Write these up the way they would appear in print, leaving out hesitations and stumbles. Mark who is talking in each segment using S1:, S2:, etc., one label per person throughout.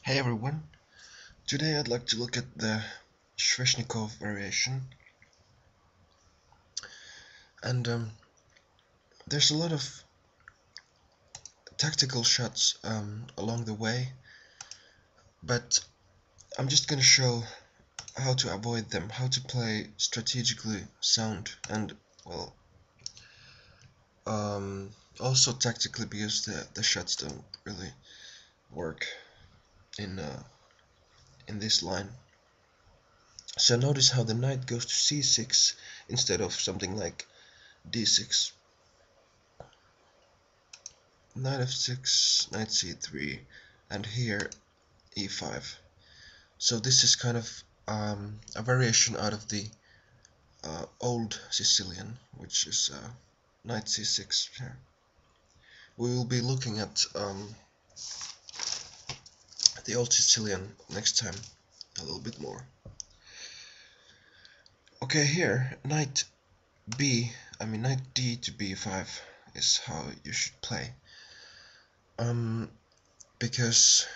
S1: Hey everyone, today I'd like to look at the Sveshnikov variation, and there's a lot of tactical shots along the way, but I'm just gonna show how to avoid them, how to play strategically sound, and well, also tactically, because the shots don't really work in this line. So notice how the knight goes to c6 instead of something like d6. Knight f6, knight c3, and here e5. So this is kind of a variation out of the old Sicilian, which is knight c6 here. We will be looking at the old Sicilian next time a little bit more. Okay, here knight knight d to b5 is how you should play. Because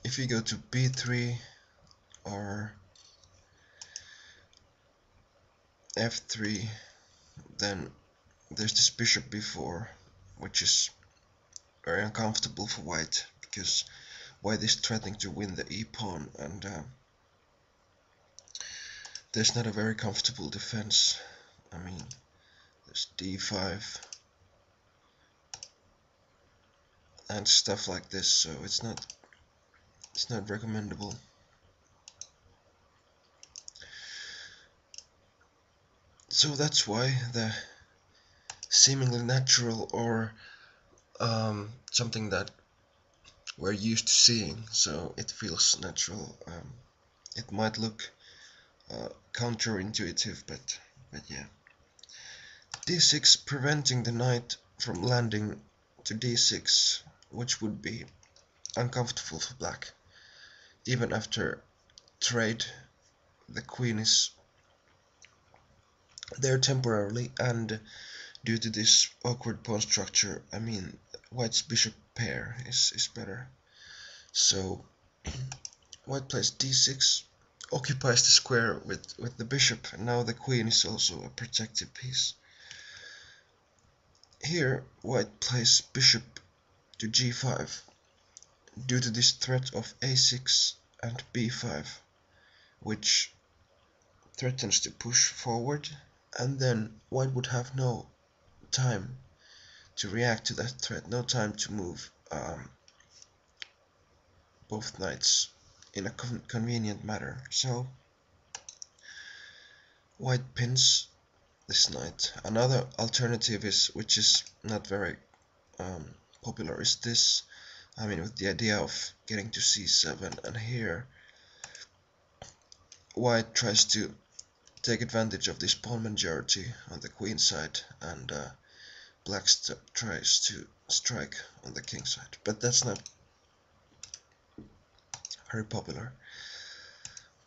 S1: if you go to b3 or f3, then there's this bishop b4, which is very uncomfortable for white, because white is threatening to win the e-pawn, and there's not a very comfortable defense. I mean, there's d5 and stuff like this, so it's not recommendable. So that's why the seemingly natural, or something that we're used to seeing, so it feels natural. It might look counterintuitive, but yeah. d6 preventing the knight from landing to d6, which would be uncomfortable for black. Even after trade, the queen is there temporarily, and due to this awkward pawn structure, I mean, white's bishop pair is better. So white plays d6, occupies the square with the bishop, and now the queen is also a protected piece. Here white plays bishop to g5 due to this threat of a6 and b5, which threatens to push forward, and then white would have no time to react to that threat, no time to move both knights in a convenient manner. So white pins this knight. Another alternative is, which is not very popular, is this. I mean, with the idea of getting to c7, and here white tries to take advantage of this pawn majority on the queen side, and black tries to strike on the king side, but that's not very popular.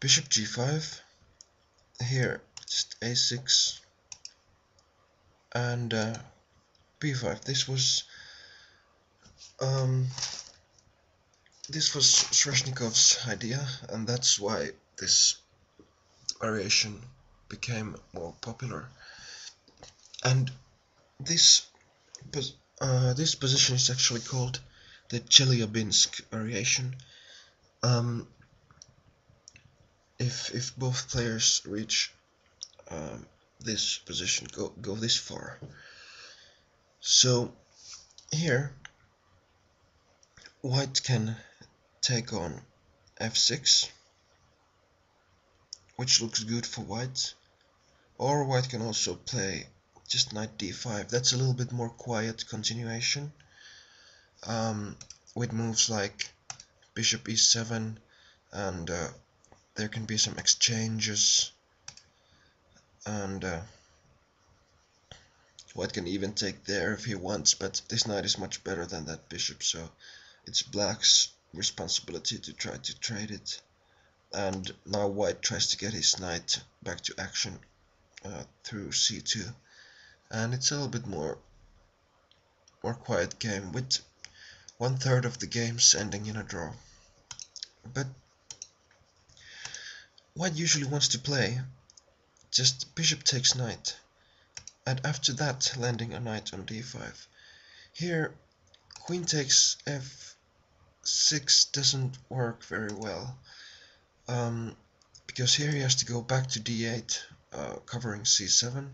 S1: Bishop g5, here just a6 and b5. This was Sveshnikov's idea, and that's why this variation became more popular. And this position is actually called the Chelyabinsk variation. If both players reach this position, go this far. So here white can take on f6, which looks good for white, or white can also play just knight d5. That's a little bit more quiet continuation, with moves like bishop e7, and there can be some exchanges, and white can even take there if he wants, but this knight is much better than that bishop, so it's black's responsibility to try to trade it. And now white tries to get his knight back to action through c2, and it's a little bit more quiet game with 1/3 of the games ending in a draw. But white usually wants to play just bishop takes knight, and after that landing a knight on d5. Here queen takes f6 doesn't work very well, because here he has to go back to d8, covering c7,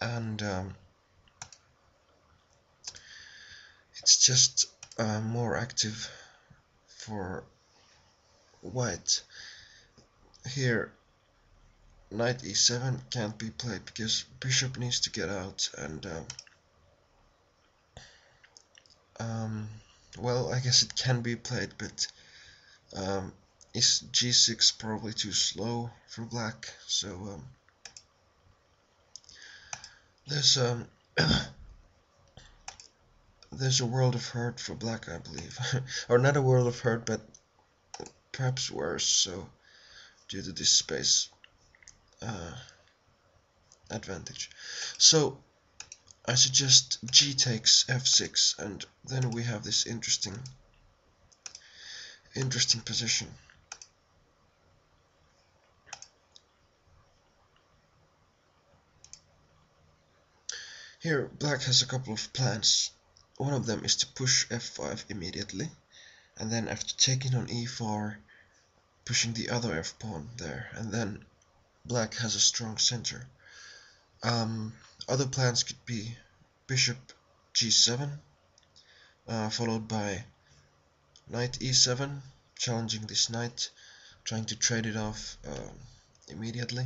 S1: and it's just more active for white. Here knight e7 can't be played because bishop needs to get out, and well, I guess it can be played, but is g6 probably too slow for black, so there's there's a world of hurt for black, I believe. Or not a world of hurt, but perhaps worse, so due to this space advantage. So I suggest g takes f6, and then we have this interesting position. Here black has a couple of plans. One of them is to push f5 immediately, and then after taking on e4, pushing the other f pawn there, and then black has a strong center. Other plans could be bishop g7, followed by knight e7, challenging this knight, trying to trade it off immediately.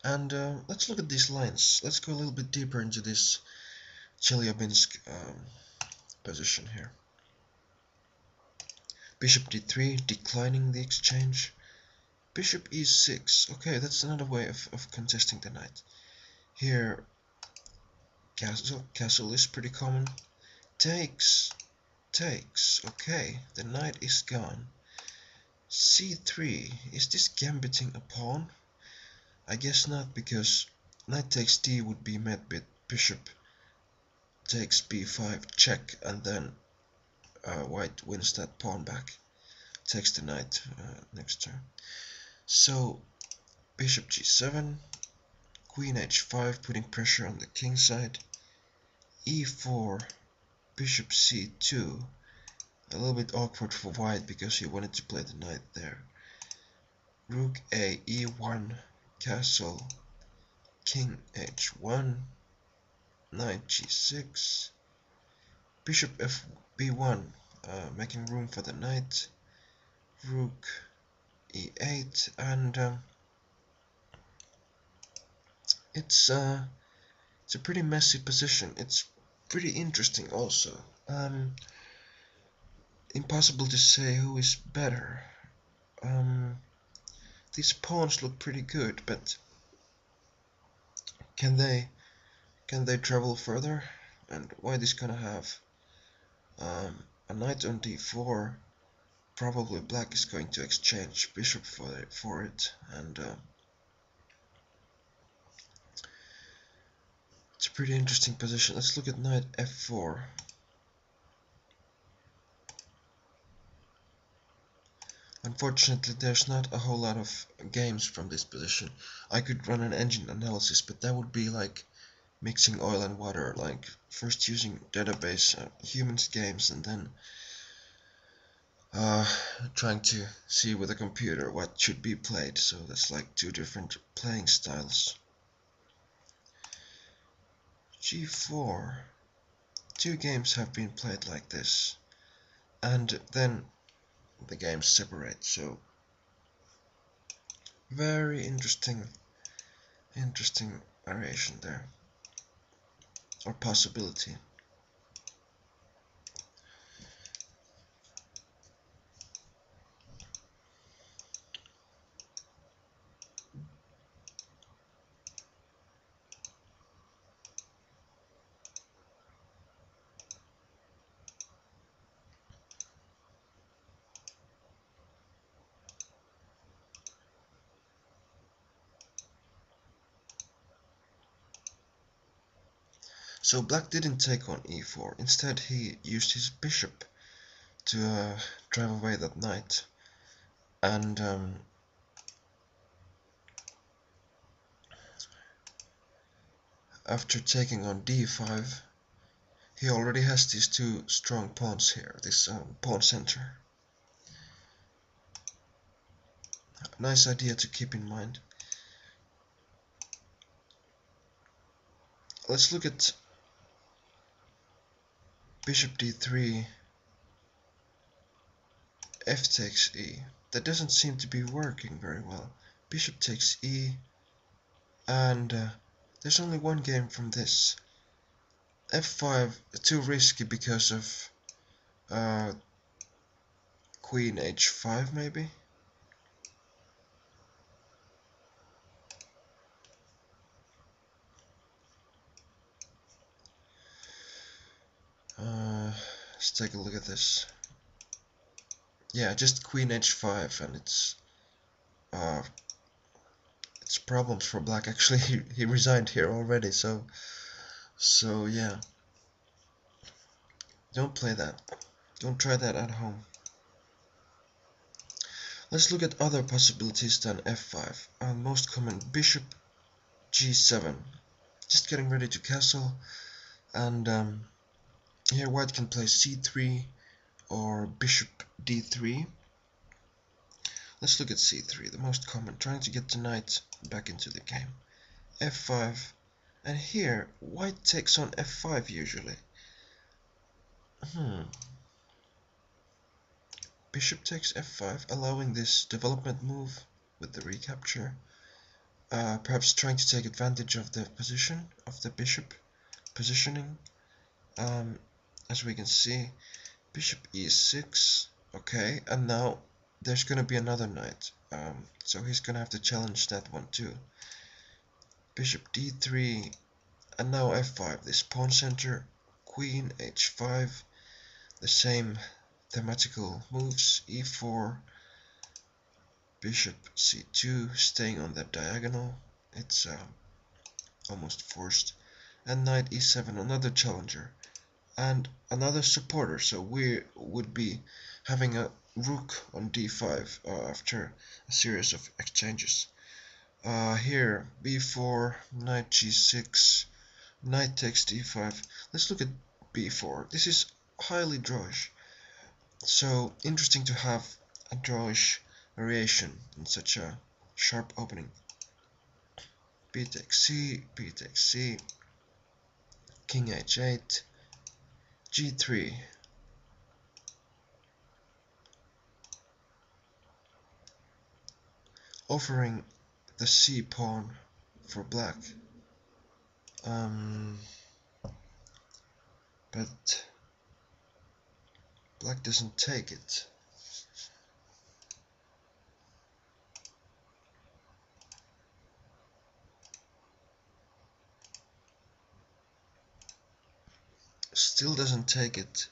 S1: And let's look at these lines. Let's go a little bit deeper into this Chelyabinsk position here. Bishop d3, declining the exchange. Bishop e6, okay, that's another way of contesting the knight. Here, castle is pretty common. Takes, okay, the knight is gone. c3, is this gambiting a pawn? I guess not, because knight takes d would be met with bishop takes b5 check, and then white wins that pawn back, takes the knight next turn. So bishop g7, queen h5, putting pressure on the king side, e4, bishop c2, a little bit awkward for white because he wanted to play the knight there, rook a, e1, castle, king h1, knight g6, bishop f b1, making room for the knight, rook e8, and it's a pretty messy position. It's pretty interesting also. Impossible to say who is better. These pawns look pretty good, but can they travel further? And white is gonna have a knight on d4. Probably black is going to exchange bishop for it, and it's a pretty interesting position. Let's look at knight f4. Unfortunately, there's not a whole lot of games from this position. I could run an engine analysis, but that would be like mixing oil and water, like first using database humans games and then trying to see with a computer what should be played. So that's like two different playing styles. g4. Two games have been played like this, and then the games separate. So very interesting variation there, or possibility. So black didn't take on e4. Instead, he used his bishop to drive away that knight. And after taking on d5, he already has these two strong pawns here, this pawn center. Nice idea to keep in mind. Let's look at bishop d3, f takes e. That doesn't seem to be working very well. Bishop takes e, and there's only one game from this. f5 too risky because of queen h5 maybe. Let's take a look at this. Yeah, just queen h5, and it's problems for black. Actually, he resigned here already, so yeah. Don't play that. Don't try that at home. Let's look at other possibilities than f5. Most common, bishop g7. Just getting ready to castle, and here white can play c3 or bishop d3. Let's look at c3, the most common, trying to get the knight back into the game. f5, and here white takes on f5 usually. Bishop takes f5, allowing this development move with the recapture. Perhaps trying to take advantage of the position of the bishop positioning. As we can see, bishop e6. Okay, and now there's gonna be another knight. So he's gonna have to challenge that one too. Bishop d3, and now f5. This pawn center, queen h5. The same thematical moves, e4, bishop c2, staying on that diagonal. It's almost forced. And knight e7, another challenger. And another supporter, so we would be having a rook on d5 after a series of exchanges. Here, b4, knight g6, knight takes d5. Let's look at b4. This is highly drawish. So interesting to have a drawish variation in such a sharp opening. B takes c, b takes c, king h8, g3. Offering the c pawn for black. But black doesn't take it. Still doesn't take it,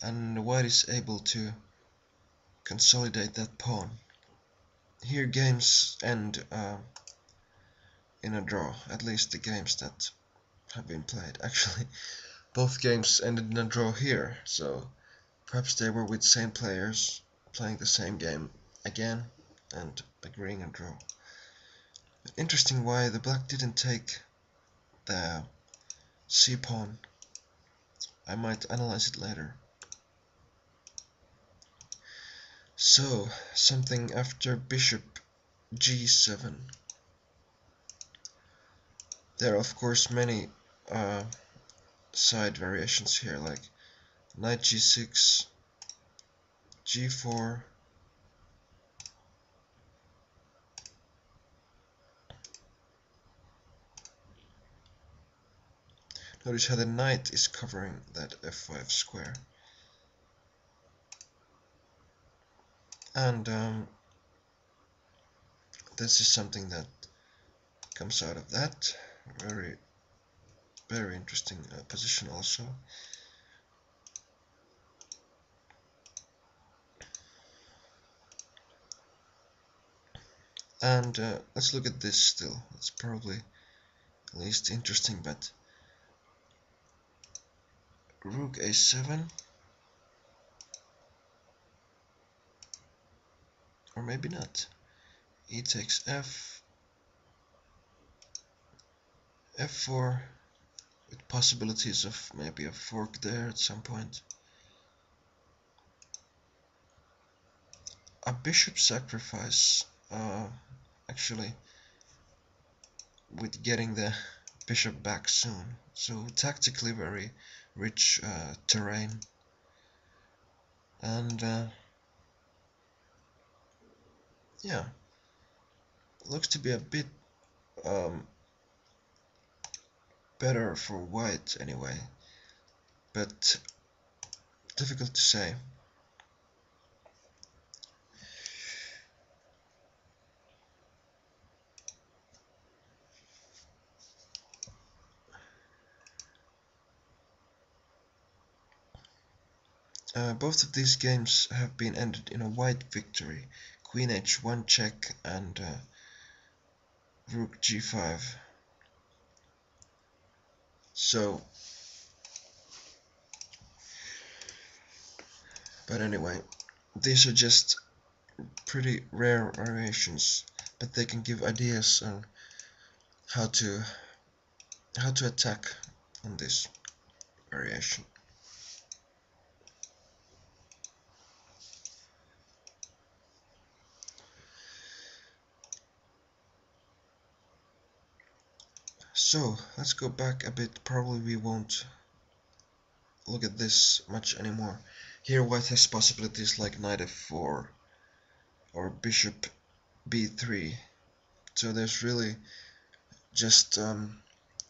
S1: and white is able to consolidate that pawn. Here games end in a draw, at least the games that have been played. Actually, both games ended in a draw here, so perhaps they were with same players playing the same game again and agreeing a draw. Interesting why the black didn't take the c pawn. I might analyze it later. So, something after bishop g7. There are of course many side variations here, like knight g6, g4, notice how the knight is covering that f5 square. And this is something that comes out of that. Very interesting position also. And let's look at this still. It's probably least interesting, but rook a7, or maybe not. E takes f, f4, with possibilities of maybe a fork there at some point. A bishop sacrifice, actually, with getting the bishop back soon. So tactically very rich terrain. And yeah, looks to be a bit better for white anyway, but difficult to say. Both of these games have been ended in a white victory. Queen h1 check and rook g5. So, but anyway, these are just pretty rare variations, but they can give ideas on how to attack on this variation. So let's go back a bit. Probably we won't look at this much anymore. Here white has possibilities like knight f4 or bishop b3. So there's really just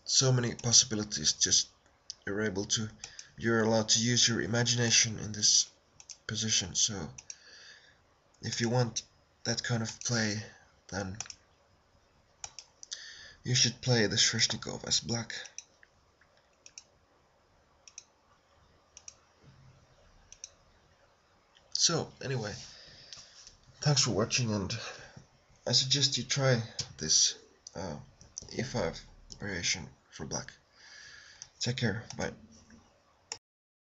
S1: so many possibilities. Just you're allowed to use your imagination in this position. So if you want that kind of play, then you should play the Sveshnikov as black. So anyway, thanks for watching, and I suggest you try this E5 variation for black. Take care, bye.